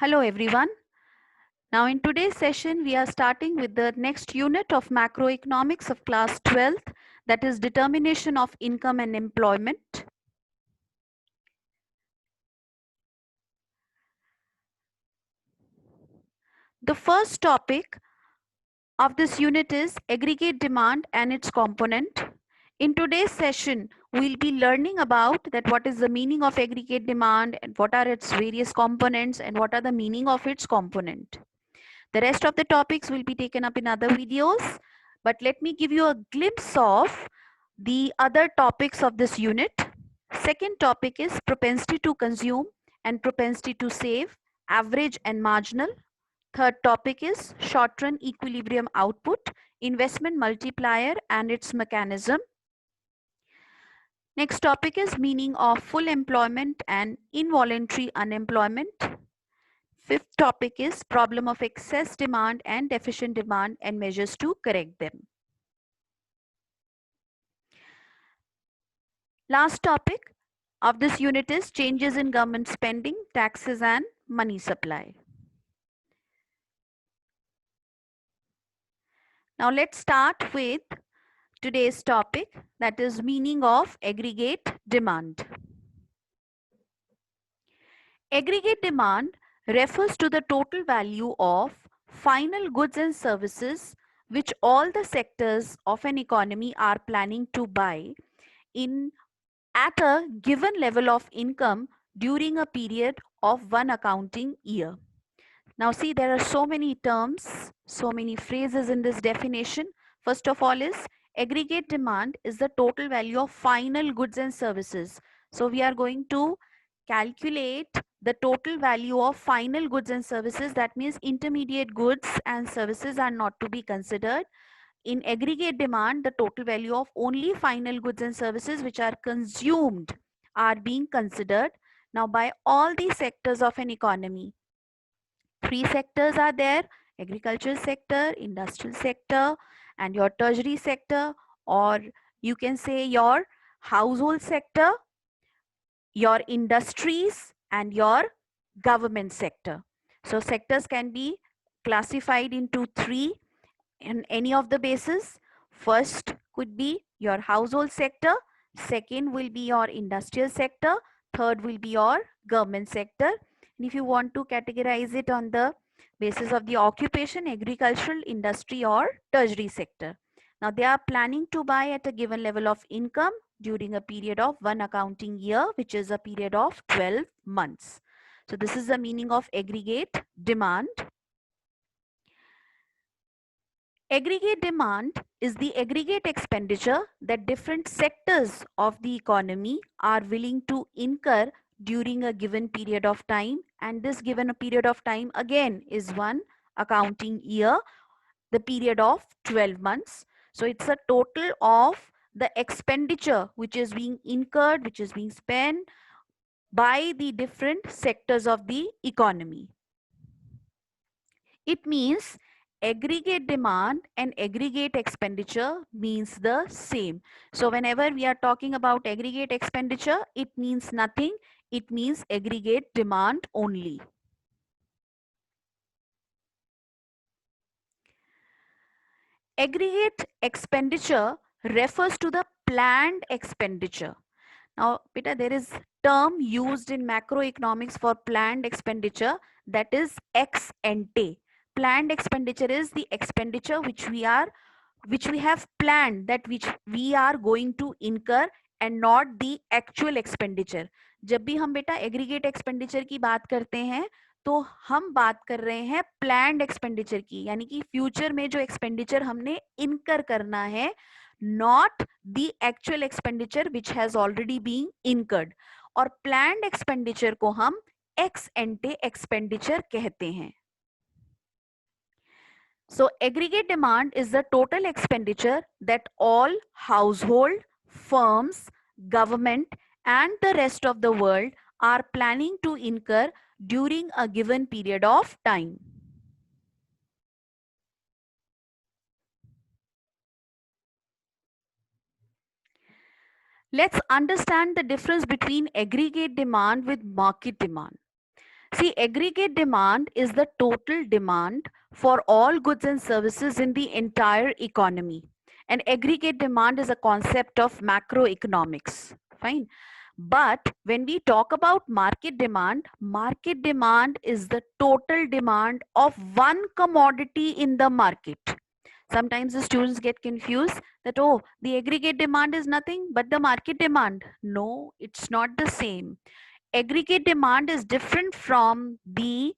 Hello everyone. Now in today's session we are starting with the next unit of macroeconomics of class 12th, that is determination of income and employment. The first topic of this unit is aggregate demand and its component. In today's session we'll be learning about that what is the meaning of aggregate demand and what are its various components and what are the meaning of its component. The rest of the topics will be taken up in other videos, but let me give you a glimpse of the other topics of this unit. Second topic is propensity to consume and propensity to save, average and marginal. Third topic is short-run equilibrium output, investment multiplier and its mechanism. Next topic is meaning of full employment and involuntary unemployment. Fifth topic is problem of excess demand and deficient demand and measures to correct them. Last topic of this unit is changes in government spending, taxes and money supply. Now let's start with today's topic, that is meaning of aggregate demand. Aggregate demand refers to the total value of final goods and services which all the sectors of an economy are planning to buy in at a given level of income during a period of one accounting year. Now see, there are so many terms, so many phrases in this definition. First of all is aggregate demand is the total value of final goods and services. So we are going to calculate the total value of final goods and services. That means intermediate goods and services are not to be considered. In aggregate demand, the total value of only final goods and services which are consumed are being considered. Now by all the sectors of an economy, three sectors are there: agricultural sector, industrial sector and your tertiary sector, or you can say your household sector, your industries and your government sector. So sectors can be classified into three in any of the bases. First could be your household sector, second will be your industrial sector, third will be your government sector. And if you want to categorize it on the basis of the occupation, agricultural, industry or tertiary sector. Now they are planning to buy at a given level of income during a period of one accounting year, which is a period of 12 months. So this is the meaning of aggregate demand. Aggregate demand is the aggregate expenditure that different sectors of the economy are willing to incur during a given period of time, and this given a period of time again is one accounting year, the period of 12 months. So it's a total of the expenditure which is being incurred, which is being spent by the different sectors of the economy. It means aggregate demand and aggregate expenditure means the same. So whenever we are talking about aggregate expenditure, it means nothing. It means aggregate demand only. Aggregate expenditure refers to the planned expenditure. Now, beta, there is term used in macroeconomics for planned expenditure, that is ex ante. Planned expenditure is the expenditure which we have planned, that which we are going to incur and not the actual expenditure. जब भी हम बेटा aggregate expenditure की बात करते हैं तो हम बात कर रहे हैं प्लान्ड एक्सपेंडिचर की, यानी कि फ्यूचर में जो एक्सपेंडिचर हमने इनकर करना है, not the actual expenditure which has already been incurred. और प्लान्ड एक्सपेंडिचर को हम एक्स एंटे एक्सपेंडिचर कहते हैं. So aggregate demand is the total expenditure that all household, firms, government and the rest of the world are planning to incur during a given period of time. Let's understand the difference between aggregate demand with market demand. See, aggregate demand is the total demand for all goods and services in the entire economy. And aggregate demand is a concept of macroeconomics. Fine. But when we talk about market demand is the total demand of one commodity in the market. Sometimes the students get confused that, oh, the aggregate demand is nothing but the market demand. No, it's not the same. Aggregate demand is different from the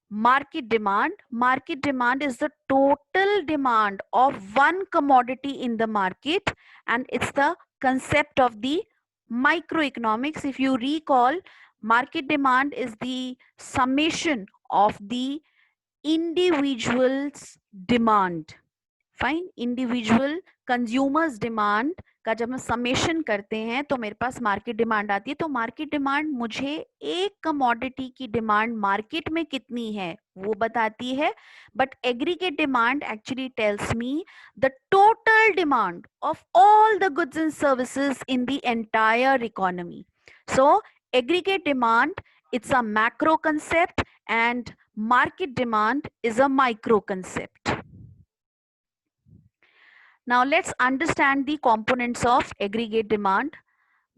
market demand. Market demand is the total demand of one commodity in the market, and it's the concept of the microeconomics. If you recall, market demand is the summation of the individual's demand. Fine individual consumers demand का जब हम summation करते हैं तो मेरे पास market demand आती है. तो मार्केट डिमांड मुझे एक कमोडिटी की डिमांड मार्केट में कितनी है वो बताती है, but aggregate demand actually tells me the total demand of all the goods and services in the entire economy. So aggregate demand, it's a macro concept, and market demand is a micro concept. Now let's understand the components of aggregate demand.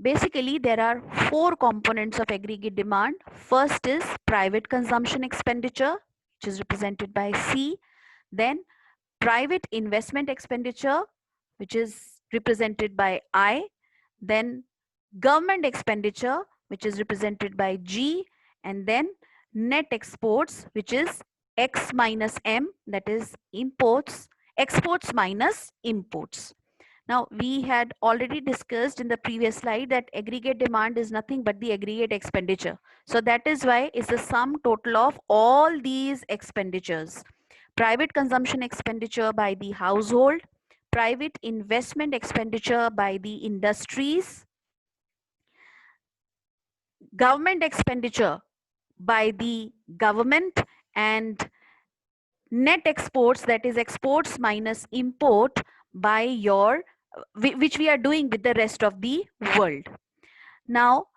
Basically, there are four components of aggregate demand. First is private consumption expenditure, which is represented by C. Then private investment expenditure, which is represented by I. Then government expenditure, which is represented by G. And then net exports, which is X minus M, that is imports, exports minus imports. Now, we had already discussed in the previous slide that aggregate demand is nothing but the aggregate expenditure. So that is why it's the sum total of all these expenditures. Private consumption expenditure by the household, private investment expenditure by the industries, government expenditure by the government, and net exports, that is exports minus import by your, which we are doing with the rest of the world. Now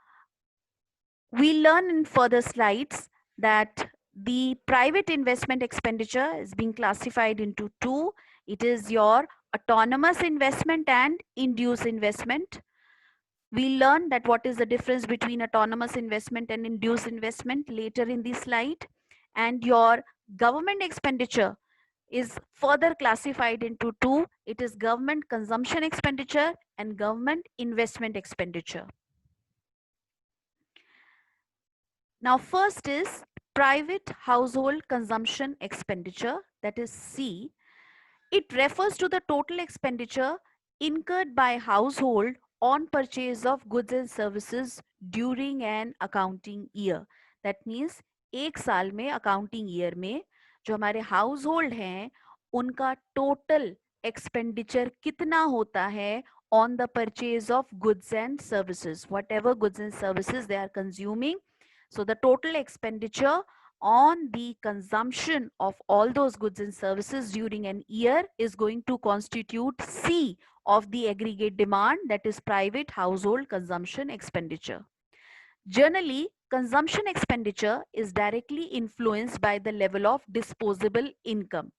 we learn in further slides that the private investment expenditure is being classified into two. It is your autonomous investment and induced investment. We learn that what is the difference between autonomous investment and induced investment later in the slide. And your government expenditure is further classified into two. It is government consumption expenditure and government investment expenditure. Now, first is private household consumption expenditure, that is C. It refers to the total expenditure incurred by household on purchase of goods and services during an accounting year. That means एक साल में accounting year में जो हमारे household हैं उनका total expenditure कितना होता है on the purchase of goods and services, whatever goods and services they are consuming. So the total expenditure on the consumption of all those goods and services during an year is going to constitute C of the aggregate demand, that is private household consumption expenditure. Generally, consumption expenditure is directly influenced by the level of disposable income.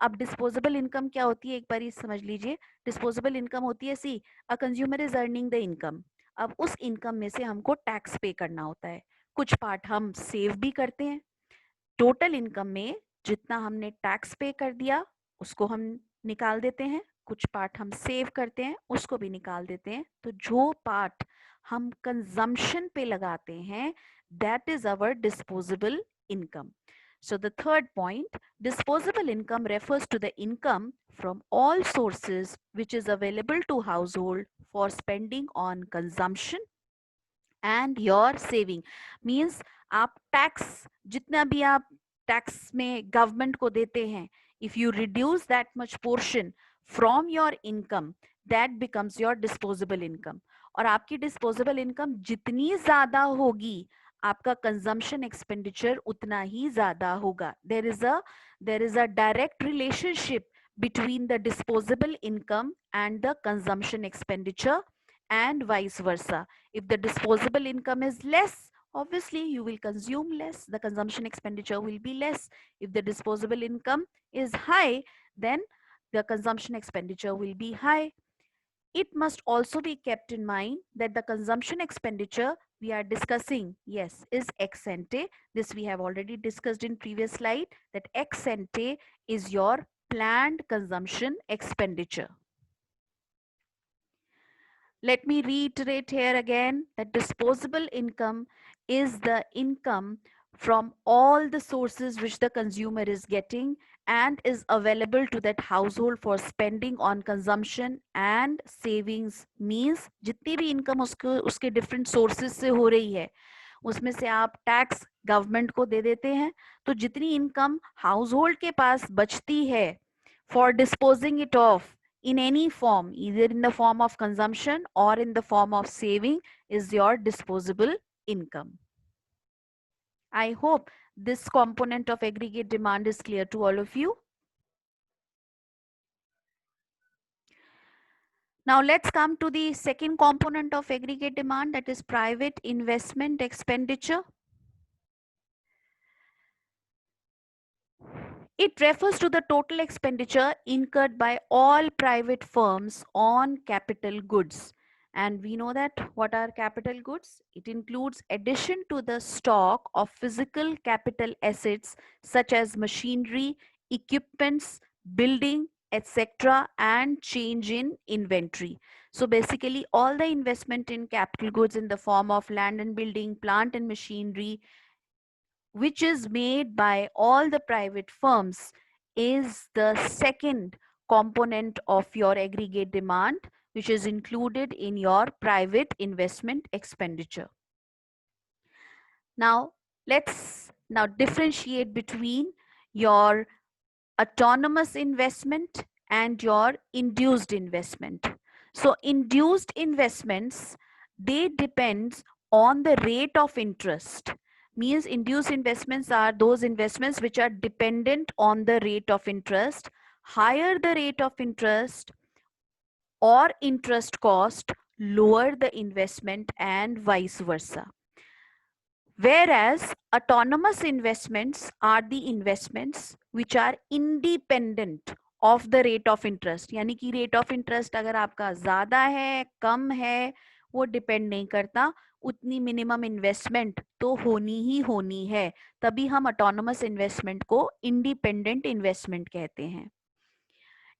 अब disposable income क्या होती है एक बार समझ लीजिए. Disposable income होती है see, a consumer is earning the income. अब उस इनकम में से हमको टैक्स पे करना होता है. कुछ पार्ट हम सेव भी करते हैं. टोटल इनकम में जितना हमने टैक्स पे कर दिया उसको हम निकाल देते हैं, कुछ पार्ट हम सेव करते हैं उसको भी निकाल देते हैं. तो जो पार्ट हम कंजम्पशन पे लगाते हैं that is our disposable income. So the third point, disposable income refers to the income from all sources which is available to household for spending on consumption and your saving. Means आप tax जितना भी आप tax में government को देते हैं, if you reduce that much portion from your income, that becomes your disposable income. और आपकी disposable income जितनी ज्यादा होगी आपका कंजम्पशन एक्सपेंडिचर उतना ही ज्यादा होगा. there is a direct relationship between the disposable income and the consumption expenditure and vice versa. If the disposable income is less obviously you will consume less, the consumption expenditure will be less. If the disposable income is high, then the consumption expenditure will be high. It must also be kept in mind that the consumption expenditure we are discussing, yes, is ex ante. This we have already discussed in previous slide, that ex ante is your planned consumption expenditure. Let me reiterate here again that disposable income is the income from all the sources which the consumer is getting and is available to that household for spending on consumption and savings. Means जितनी भी income उसके different sources से हो रही है, उसमें से आप टैक्स गवर्नमेंट को दे देते हैं, तो जितनी इनकम हाउस होल्ड के पास बचती है for disposing it of in any form, either in the form of consumption or in the form of saving, is your disposable income. I hope this component of aggregate demand is clear to all of you. Now let's come to the second component of aggregate demand, that is private investment expenditure. It refers to the total expenditure incurred by all private firms on capital goods. And we know that what are capital goods? It includes addition to the stock of physical capital assets such as machinery, equipments, building, etc. and change in inventory. So basically all the investment in capital goods in the form of land and building, plant and machinery, which is made by all the private firms, is the second component of your aggregate demand, which is included in your private investment expenditure. Now, let's now differentiate between your autonomous investment and your induced investment. So induced investments, they depends on the rate of interest. Means induced investments are those investments which are dependent on the rate of interest. Higher the rate of interest or interest cost, lower the investment and vice versa. Whereas autonomous investments are the investments which are independent of the rate of interest. यानी कि rate of interest अगर आपका ज़्यादा है, कम है, वो depend नहीं करता, उतनी minimum investment तो होनी ही होनी है. तभी हम autonomous investment को independent investment कहते हैं.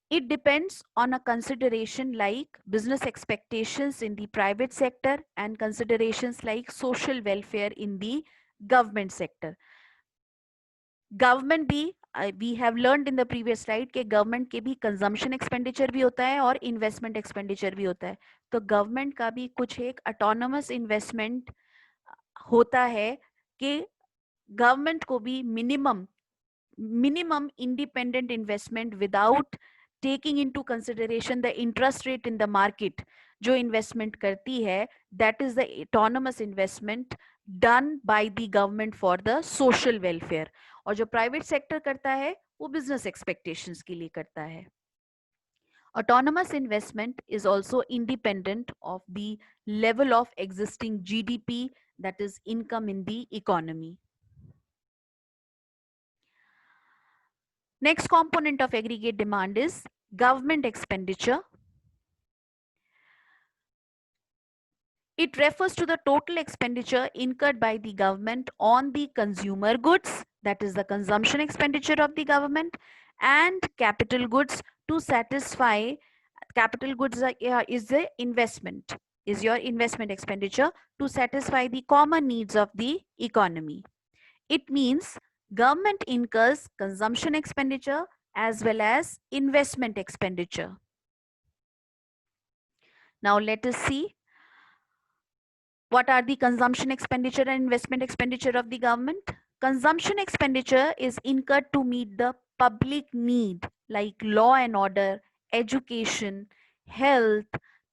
It depends on a consideration like business expectations in the private sector and considerations like social welfare in the government sector. Government भी, we have learned in the previous slide कि government के भी consumption expenditure भी होता है और investment expenditure भी होता है. तो government का भी कुछ एक autonomous investment होता है कि government को भी minimum independent investment without taking into consideration the interest rate in the market जो investment करती है, that is the autonomous investment done by the government for the social welfare. और जो private sector करता है वो business expectations के लिए करता है. Autonomous investment is also independent of the level of existing GDP, that is income in the economy. Next component of aggregate demand is government expenditure. It refers to the total expenditure incurred by the government on the consumer goods, that is the consumption expenditure of the government, and capital goods to satisfy. Capital goods is the investment, is your investment expenditure to satisfy the common needs of the economy. It means government incurs consumption expenditure as well as investment expenditure. Now let us see what are the consumption expenditure and investment expenditure of the government. Consumption expenditure is incurred to meet the public need like law and order, education, health,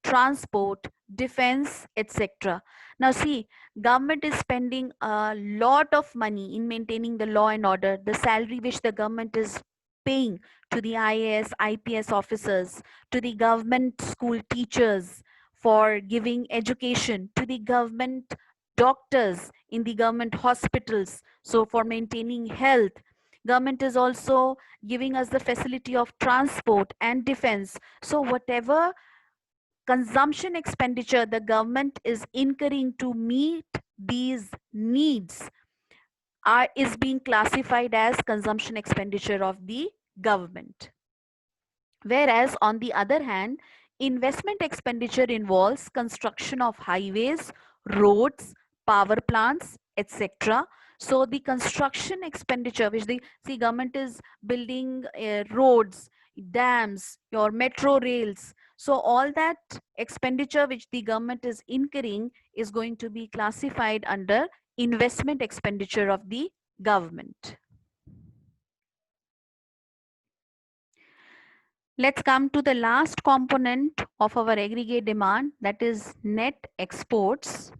transport, defense, etc. Now see, government is spending a lot of money in maintaining the law and order. The salary which the government is paying to the IAS, IPS officers, to the government school teachers for giving education, to the government doctors in the government hospitals. So for maintaining health, government is also giving us the facility of transport and defense. So whatever consumption expenditure the government is incurring to meet these needs is being classified as consumption expenditure of the government. Whereas on the other hand, investment expenditure involves construction of highways, roads, power plants, etc. So the construction expenditure which the government is building roads, dams, your metro rails. So all that expenditure which the government is incurring is going to be classified under investment expenditure of the government. Let's come to the last component of our aggregate demand, that is net exports.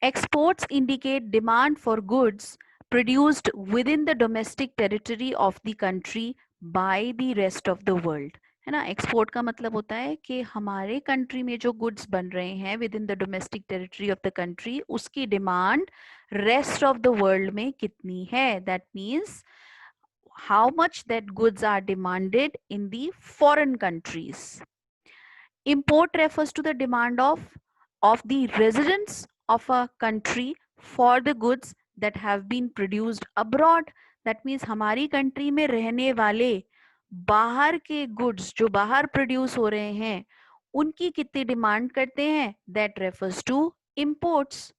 Exports indicate demand for goods produced within the domestic territory of the country by the rest of the world. है ना, export का मतलब होता है कि हमारे country में जो गुड्स बन रहे हैं within the domestic territory of the country, उसकी demand rest of the world में कितनी है. That means how much that goods are demanded in the foreign countries. Import refers to the demand of the residents of a country for the goods that have been produced abroad. That means हमारी country में रहने वाले बाहर के goods जो बाहर produce हो रहे हैं उनकी कितनी डिमांड करते हैं, that refers to imports.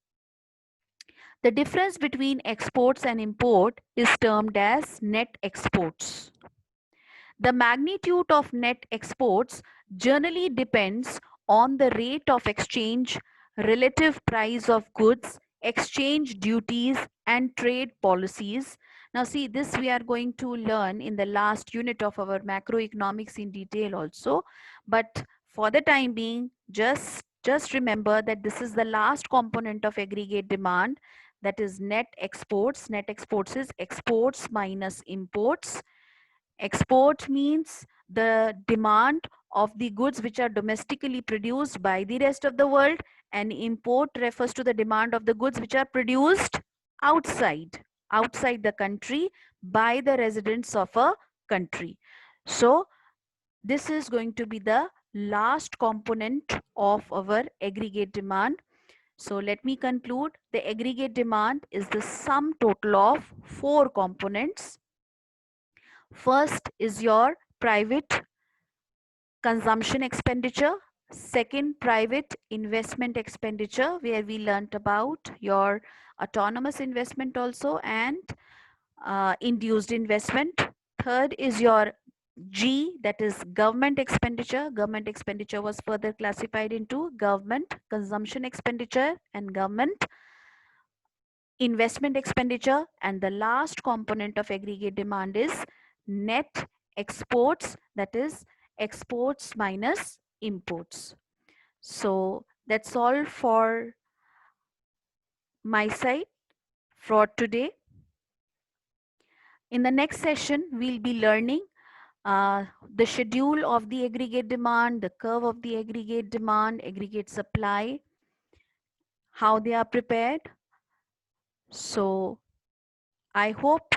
The difference between exports and import is termed as net exports. The magnitude of net exports generally depends on the rate of exchange, relative price of goods, exchange duties, and trade policies. Now, see, this we are going to learn in the last unit of our macroeconomics in detail also. But for the time being, just remember that this is the last component of aggregate demand, that is net exports. Net exports is exports minus imports. Export means the demand of the goods which are domestically produced by the rest of the world, and import refers to the demand of the goods which are produced outside the country by the residents of a country. So this is going to be the last component of our aggregate demand. So let me conclude. The aggregate demand is the sum total of 4 components. First is your private consumption expenditure. Second, private investment expenditure, where we learnt about your autonomous investment also and induced investment. Third is your G, that is government expenditure. Government expenditure was further classified into government consumption expenditure and government investment expenditure. And the last component of aggregate demand is net exports, that is exports minus imports. So that's all for my side for today. In the next session, we'll be learning the schedule of the aggregate demand, the curve of the aggregate demand, aggregate supply, how they are prepared. So I hope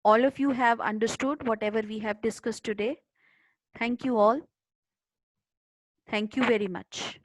all of you have understood whatever we have discussed today. Thank you all. Thank you very much.